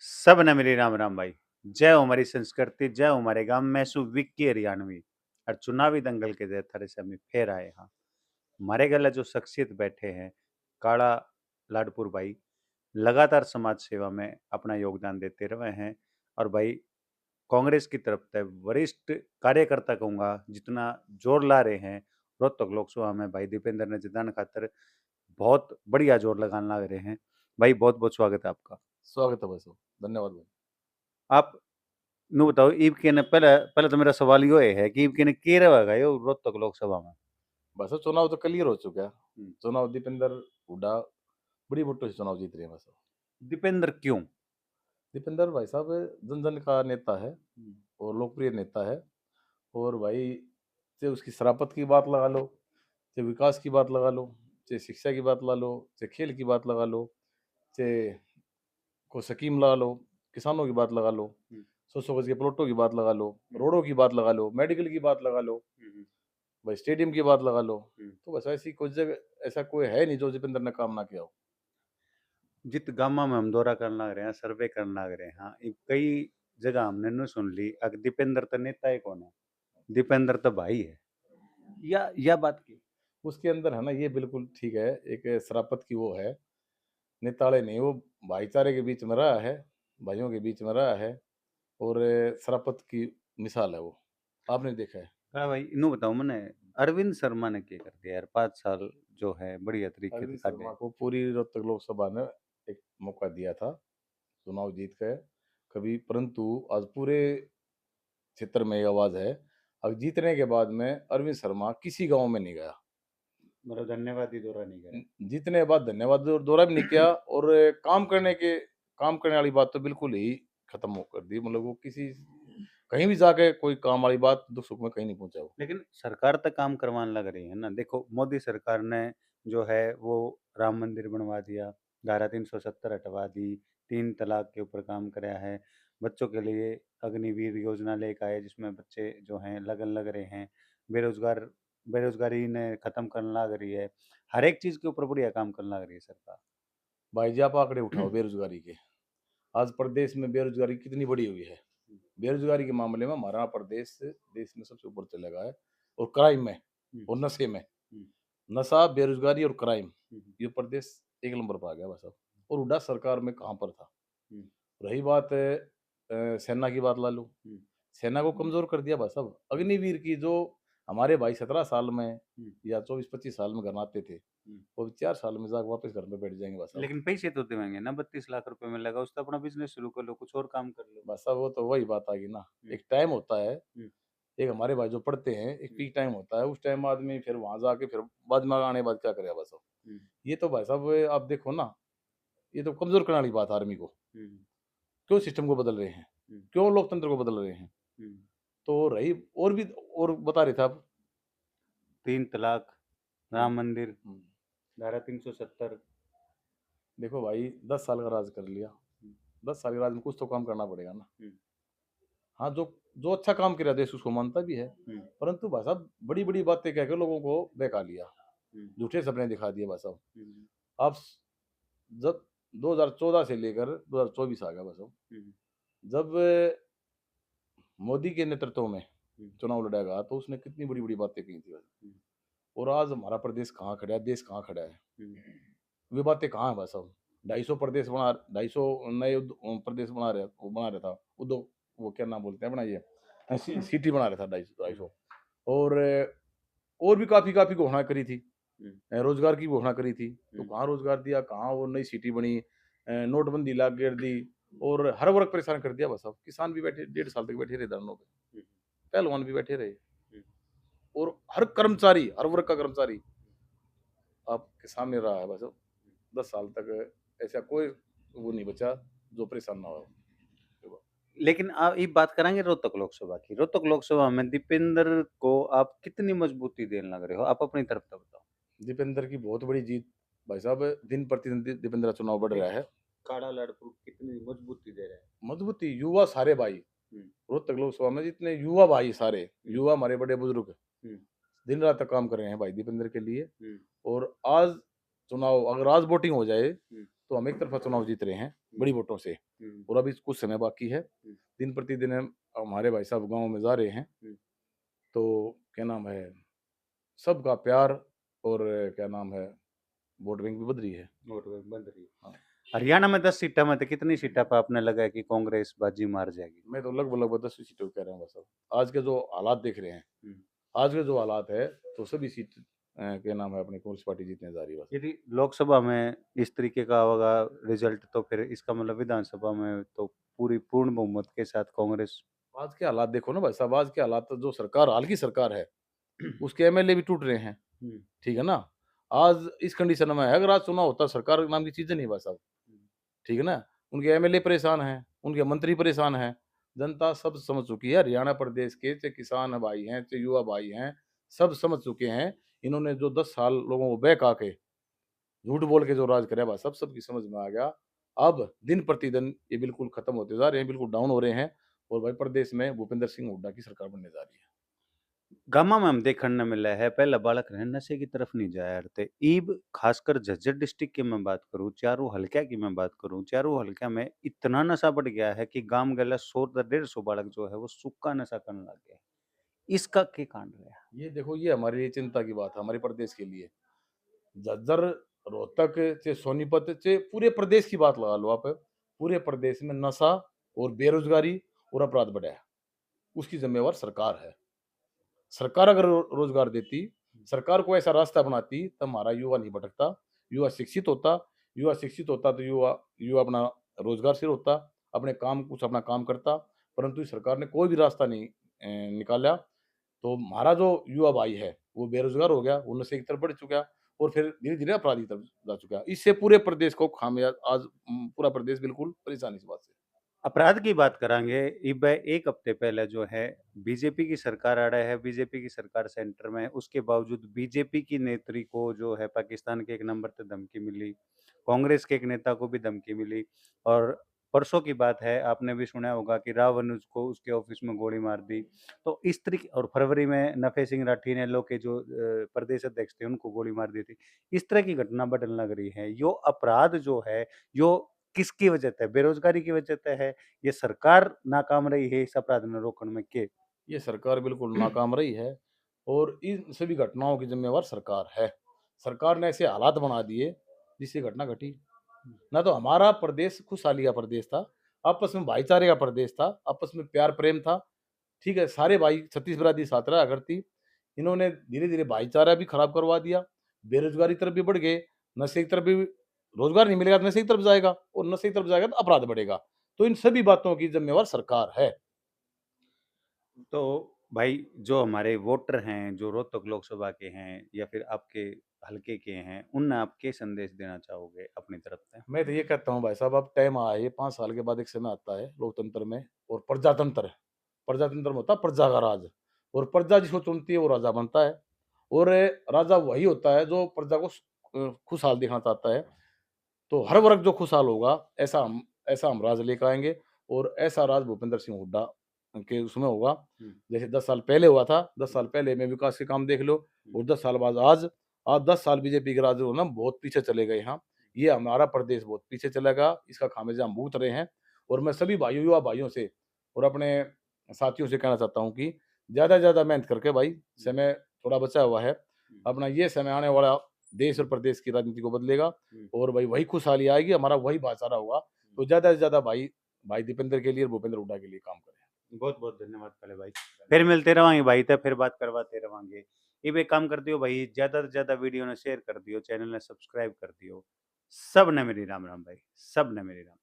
सब ने मेरी राम राम भाई। जय हो हमारी संस्कृति, जय हो हमारे गांव में सु विक्की हरियाणवी। और चुनावी दंगल के दे थारे से हम फिर आए हाँ। हमारे गले जो शख्सियत बैठे हैं, काला लाडपुर भाई लगातार समाज सेवा में अपना योगदान देते रहे हैं। और भाई कांग्रेस की तरफ से वरिष्ठ कार्यकर्ता कहूँगा जितना जोर ला रहे हैं रोहतक लोकसभा में भाई दीपेंद्र ने जिताने खातर बहुत बढ़िया जोर लगाने लग रहे हैं। भाई बहुत बहुत स्वागत है आपका। स्वागत है भाई साहब, धन्यवाद भाई। आप नु बताओ ईब के ने पहले पहले तो मेरा सवाल यो है कि ईब के ने केरे होगा यो रोहतक लोकसभा में। बस अब चुनाव तो क्लियर हो चुका है। हम्म। चुनाव दीपेंद्र हुड्डा बड़ी वोटों से चुनाव जीत रहे हैं बस। दीपेंद्र क्यों? दीपेंद्र भाई साहब जन जन का नेता है हम्म। और लोकप्रिय नेता है। और भाई चाहे उसकी शराफत की बात लगा लो, चाहे विकास की बात लगा लो, चाहे शिक्षा की बात लगा लो, चाहे खेल की बात लगा लो, चाहे को स्कीम लगा लो, किसानों की बात लगा लो, हम्म। 100 गज के प्लॉटों की बात लगा लो, रोडों की बात लगा लो, मेडिकल की बात लगा लो, हम्म। भाई स्टेडियम की बात लगा लो। हम्म। तो बस ऐसी कोई जगह ऐसा कोई है नहीं जो दीपेंद्र ने काम ना किया हो। जित गामा में हम दौरा करने लग रहे हैं, सर्वे करने लग रहे हैं, हाँ ईब कई जगह हमने नु सुन ली अग दीपेंद्र तो नेता ही कौन है, दीपेंद्र तो भाई है या बात की। उसके अंदर है ना, ये बिल्कुल ठीक है, एक शराफत की वो है, नेताड़े नहीं, वो भाईचारे के बीच में रहा है, भाइयों के बीच में रहा है। और शराफत की मिसाल है वो, आपने देखा है। हाँ भाई इन्हों बताओ मैंने अरविंद शर्मा ने क्या कर दिया यार, 5 साल जो है बढ़िया तरीके से अरविंद काटे। शर्मा को पूरी रोहतक लोकसभा ने एक मौका दिया था, चुनाव जीत के कभी, परंतु आज पूरे क्षेत्र में ये आवाज है। अब जीतने के बाद में अरविंद शर्मा किसी गांव में नहीं गया। मतलब धन्यवाद ही दौरा नहीं करा। जीतने के बाद धन्यवाद दौरा भी नहीं किया। और काम करने वाली बात तो बिल्कुल ही खत्म हो कर दी। मतलब वो किसी कहीं भी जाके कोई काम वाली बात दुख सुख में कहीं नहीं पहुंचा वो। लेकिन सरकार तो काम करवाने लग रही है ना। देखो मोदी सरकार ने जो है वो राम मंदिर बनवा दिया, धारा 370 हटवा दी, 3 तलाक के ऊपर काम कराया है, बच्चों के लिए अग्निवीर योजना लेकर आए जिसमें बच्चे जो हैं लगन लग रहे हैं, बेरोजगार बेरोजगारी ने खत्म करने लग रही है, हर एक चीज के ऊपर बढ़िया काम करने लग रही है सरकार। भाई जी आप आंकड़े उठाओ बेरोजगारी के। आज प्रदेश में बेरोजगारी कितनी बड़ी हुई है। बेरोजगारी के मामले में हमारा प्रदेश देश में सबसे ऊपर चला गया है। और क्राइम में हम्म। और नशे में, हम्म। नशा, बेरोजगारी और क्राइम, हम्म। ये प्रदेश एक नंबर पर आ गया बस अब। और हुड्डा सरकार में कहाँ पर था। हम्म। रही बात सेना की बात ला लो, हम्म। सेना को कमजोर कर दिया बस अब। अग्निवीर की जो हमारे भाई 17 साल में हम्म। या 24-25 साल में घर आते थे, हम्म। वो 4 साल में जाकर वापस घर में बैठ जाएंगे बस अब। लेकिन पैसे तो देंगे ना, 32 लाख रुपए में लगा उसका अपना बिजनेस शुरू कर लो, कुछ और काम कर लो। बस अब वो तो वही बात आ गई ना। हम्म। एक टाइम होता है, हम्म। एक हमारे भाई जो पढ़ते हैं, एक हम्म। पीक टाइम होता है, उस टाइम आदमी फिर वहां जाके फिर बाद में आने के बाद क्या करेगा बस अब। हम्म। ये तो भाई साहब आप देखो ना, ये तो कमजोर करने वाली बात है आर्मी को। हम्म। क्यों सिस्टम को बदल रहे हैं, हम्म। क्यों लोकतंत्र को बदल रहे हैं। हम्म। तो रही और भी, और बता रहे थे आप। 3 तलाक, हम्म, राम मंदिर, हम्म। धारा 370। देखो भाई 10 साल का राज कर लिया, 10 साल के राज में कुछ तो काम करना पड़ेगा ना। हम्म। हाँ, जो जो अच्छा काम किया देश उसको मानता भी है। हम्म। परंतु भाई साहब बड़ी बड़ी बातें कह के लोगों को बहका लिया, हम्म। झूठे सपने दिखा दिए भाई साहब। हम्म। आप जब 2014 से लेकर 2024 आ गया बस अब, हम्म। जब मोदी के नेतृत्व में हम्म। चुनाव लड़ा गया तो उसने कितनी बड़ी बड़ी बातें की थी। हम्म। और आज हमारा प्रदेश कहाँ खड़ा है, देश कहाँ खड़ा है, हम्म। वे बातें कहाँ है बस अब। 250 नए प्रदेश बना रहा था उद्योग, वो क्या नाम बोलते हैं अपना ये सिटी बना रहा था 250। और और भी काफी काफी घोषणा करी थी, हम्म। रोजगार की घोषणा करी थी। तो हम्म। कहाँ रोजगार दिया, कहाँ वो नई सिटी बनी, नोटबंदी लागू कर दी। और हर वर्ग परेशान कर दिया बस अब। किसान भी बैठे 1.5 साल तक बैठे रहे धरनों पे, हम्म। पहलवान भी बैठे रहे। हम्म। और हर कर्मचारी, हर वर्ग का कर्मचारी आपके सामने रहा है बस अब। 10 साल तक ऐसा कोई वो नहीं बचा जो परेशान ना हो। लेकिन आप ये बात करेंगे रोहतक लोकसभा की, रोहतक लोकसभा में दीपेंद्र को आप कितनी मजबूती देने लग रहे हो, आप अपनी तरफ तो बताओ। दीपेंद्र की बहुत बड़ी जीत भाई साहब, दिन प्रतिदिन दीपेंद्र का चुनाव बढ़ नहीं, रहा है। काड़ा लाडपुर कितनी मजबूती दे रहे हैं। मजबूती युवा सारे भाई, हम्म। रोहतक लोकसभा में जितने युवा भाई सारे, हम्म। युवा हमारे बड़े बुजुर्ग हम्म। दिन रात तक काम कर रहे हैं भाई दीपेंद्र के लिए। हम्म। और आज चुनाव अगर आज वोटिंग हो जाए हम्म। तो हम एक तरफा चुनाव जीत रहे हैं बड़ी वोटों से, हुँ, और अभी कुछ समय बाकी है। हुँ, दिन प्रतिदिन हम हमारे भाई साहब गाँव में जा रहे हैं, हुँ। तो क्या नाम है, सबका प्यार और क्या नाम है, वोट बैंक भी बध रही है। वोट बैंक बंद रही है। हाँ, हरियाणा में 10 सीटा में तो कितनी सीटा पे आपने लगा है कि कांग्रेस बाजी मार जाएगी? मैं तो लगभग-लगभग 10 सीटों कह रहा हूँ भाई साहब। आज के जो हालात देख रहे हैं, हुँ। आज के जो हालात है, तो सभी सीट क्या नाम है, अपनी कांग्रेस पार्टी जीतने जा रही है बस। यदि लोकसभा में इस तरीके का होगा रिजल्ट तो फिर इसका मतलब विधानसभा में तो पूरी पूर्ण बहुमत के साथ कांग्रेस आज के हालात देखो ना भाई साहब, आज के हालात, तो जो सरकार हाल की सरकार है, उसके एमएलए भी टूट रहे हैं, हुँ, ठीक है ना? आज इस कंडीशन में है, अगर आज चुनाव होता, सरकार नाम की चीज़ नहीं भाई साहब, हुँ। ठीक है ना? उनके एमएलए परेशान हैं, उनके मंत्री परेशान हैं, जनता सब समझ चुकी है। हरियाणा प्रदेश के चाहे किसान भाई हैं, चाहे युवा भाई हैं, सब समझ चुके हैं। इन्होंने जो 10 साल लोगों को बहका के, झूठ बोल के जो राज करा भाई साहब, सबकी समझ में आ गया। अब दिन-प्रतिदिन ये बिल्कुल खत्म होते जा रहे हैं, बिल्कुल डाउन हो रहे हैं, और भाई प्रदेश में भूपेंद्र सिंह हुड्डा की सरकार बनने जा रही है। गामा में हम देखने मिला है पहला बालक रहे नशे की तरफ नहीं जाया करते ईब खासकर झज्जर डिस्ट्रिक्ट की मैं बात करूं चारों हल्का की मैं बात करूं चारों हल्का में इतना नशा बढ़ गया है कि गांव गला 100 150 बालक जो है वो सूखा नशा करने लग गया है इसका क्या कांड रहा? ये देखो, ये हमारे लिए चिंता की बात है, हमारे प्रदेश के लिए। झज्जर, रोहतक से सोनीपत से पूरे प्रदेश की बात लगा लो आप। पूरे प्रदेश में नशा और बेरोज़गारी और अपराध बढ़ा है। उसकी ज़िम्मेवार सरकार है। सरकार अगर रोज़गार देती, सरकार को ऐसा रास्ता बनाती, तब हमारा युवा नहीं भटकता, युवा शिक्षित होता तो युवा युवा अपना रोज़गारशील होता, अपने काम कुछ अपना काम करता। परंतु इस सरकार ने कोई भी रास्ता नहीं निकाला, तो हमारा जो युवा भाई है, वो बेरोज़गार हो गया, वो नशे की तरफ बढ़ चुका और फिर धीरे-धीरे अपराध की तरफ जा चुका। इससे पूरे प्रदेश को खामियाज़ आज पूरा प्रदेश बिल्कुल परेशान है इस बात से। अपराध की बात करांगे इब 1 हफ्ते पहले जो है बीजेपी की सरकार आ रहा है बीजेपी की सरकार सेंटर में उसके बावजूद बीजेपी की नेत्री को जो है पाकिस्तान के एक नंबर पे धमकी मिली, कांग्रेस के एक नेता को भी धमकी मिली और परसों की बात है आपने भी सुना होगा कि राव अनुज को उसके ऑफिस में गोली मार दी। तो इस तरीके और फरवरी में नफे सिंह राठी ने लो के जो प्रदेश अध्यक्ष थे उनको गोली मार दी थी। इस तरह की घटना बढ़ने लग रही है। यो अपराध जो है यो किसकी वजह से है? बेरोज़गारी की वजह से है? ये सरकार नाकाम रही है इस अपराध में रोकने में के? ये सरकार बिल्कुल नाकाम रही है, और इन सभी घटनाओं की ज़िम्मेवार सरकार है। सरकार ने ऐसे हालात बना दिए जिससे घटना घटी। ना तो हमारा प्रदेश खुशहाली का प्रदेश था, आपस में भाईचारे का प्रदेश था, आपस में प्यार प्रेम था, ठीक है? सारे भाई छत्तीस बिरादरी साथ रहा करती। इन्होंने धीरे-धीरे भाईचारा भी खराब करवा दिया, बेरोज़गारी की तरफ भी बढ़ गए, नशे की तरफ भी, रोज़गार नहीं मिलेगा तो नशे की तरफ जाएगा, और नशे की तरफ जाएगा तो अपराध बढ़ेगा। तो इन सभी बातों की ज़िम्मेवार सरकार है। तो भाई जो हमारे वोटर हैं, जो रोहतक लोकसभा के हैं या फिर आपके हलके के हैं, उन्हें आप क्या संदेश देना चाहोगे अपनी तरफ से? मैं तो ये कहता हूँ भाई साहब, अब टाइम आया है, 5 साल के बाद एक समय आता है लोकतंत्र में, और प्रजातंत्र है। प्रजातंत्र में होता है प्रजा का राज, और प्रजा जिसको चुनती है वो राजा बनता है, और राजा वही होता है जो प्रजा को खुशहाल देखना चाहता है। तो हर वर्ग जो खुशहाल होगा, ऐसा हम राज लेकर आएँगे, और ऐसा राज भूपेंद्र सिंह हुड्डा के उसमें होगा। हुँ, जैसे 10 साल पहले हुआ था, 10 साल पहले में विकास के काम देख लो, हुँ। और 10 साल बाद आज 10 साल बीजेपी के राज जो है ना, बहुत पीछे चले गए हैं। ये हमारा प्रदेश बहुत पीछे चला गया, इसका खामियाज़ा हम भुगत रहे हैं। और मैं सभी भाइयों, युवा भाइयों से और अपने साथियों से कहना चाहता हूँ कि ज़्यादा से ज़्यादा मेहनत करके भाई, हुँ, समय थोड़ा बचा हुआ है। हुँ, अपना ये समय आने वाला देश और प्रदेश की राजनीति को बदलेगा, हुँ, और भाई वही खुशहाली आएगी, हमारा वही भाईचारा होगा। हुँ। तो ज़्यादा से ज़्यादा भाई भाई दीपेंद्र के लिए और भूपेंद्र हुड्डा के लिए काम करें। बहुत-बहुत धन्यवाद पहले भाई। फिर मिलते रहांगे भाई ते फिर बात करवाते रहांगे। इब एक काम कर दियो भाई ज़्यादा से ज़्यादा वीडियो ने शेयर कर दियो, चैनल ने सब्सक्राइब कर दियो। सब ने मेरी राम-राम भाई, सब ने मेरी राम।